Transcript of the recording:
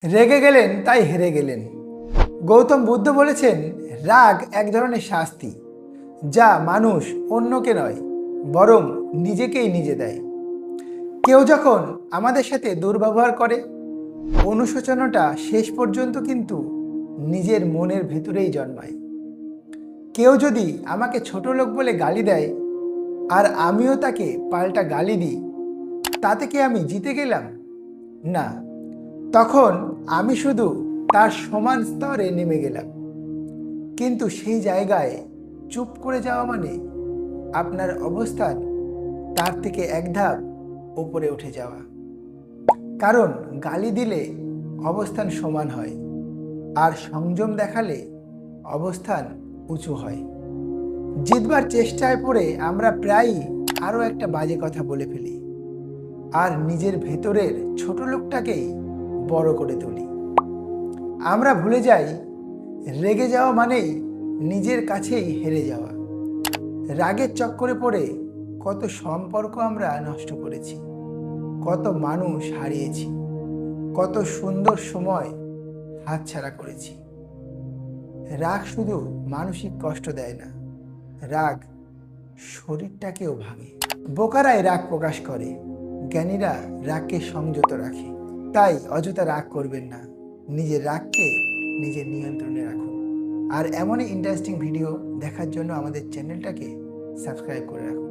রেগে গেলেন তাই হেরে গেলেন। গৌতম বুদ্ধ বলেছেন, রাগ এক ধরনের শাস্তি, যা মানুষ অন্যকে নয় বরং নিজেকেই নিজে দেয়। কেউ যখন আমাদের সাথে দুর্ব্যবহার করে, অনুশোচনাটা শেষ পর্যন্ত কিন্তু নিজের মনের ভেতরেই জন্মায়। কেউ যদি আমাকে ছোট লোক বলে গালি দেয় আর আমিও তাকে পাল্টা গালি দিই, তাতে কি আমি জিতে গেলাম? না, তখন আমি শুধু তার সমান স্তরে নেমে গেলাম। কিন্তু সেই জায়গায় চুপ করে যাওয়া মানে আপনার অবস্থান তার থেকে এক ধাপ উপরে উঠে যাওয়া। কারণ গালি দিলে অবস্থান সমান হয়, আর সংযম দেখালে অবস্থান উঁচু হয়। জিতবার চেষ্টায় পড়ে আমরা প্রায়ই আরও একটা বাজে কথা বলে ফেলি, আর নিজের ভেতরের ছোট লোকটাকেই বড় করে তুলি। আমরা ভুলে যাই, রেগে যাওয়া মানেই নিজের কাছেই হেরে যাওয়া। রাগের চক্করে পড়ে কত সম্পর্ক আমরা নষ্ট করেছি, কত মানুষ হারিয়েছি, কত সুন্দর সময় হাতছাড়া করেছি। রাগ শুধু মানসিক কষ্ট দেয় না, রাগ শরীরটাকেও ভাঙে। বোকারাই রাগ প্রকাশ করে, জ্ঞানীরা রাগকে সংযত রাখে। তাই অযথা রাগ করবেন না, নিজের রাগকে নিজের নিয়ন্ত্রণে রাখুন। আর এমনই ইন্টারেস্টিং ভিডিও দেখার জন্য আমাদের চ্যানেলটাকে সাবস্ক্রাইব করে রাখুন।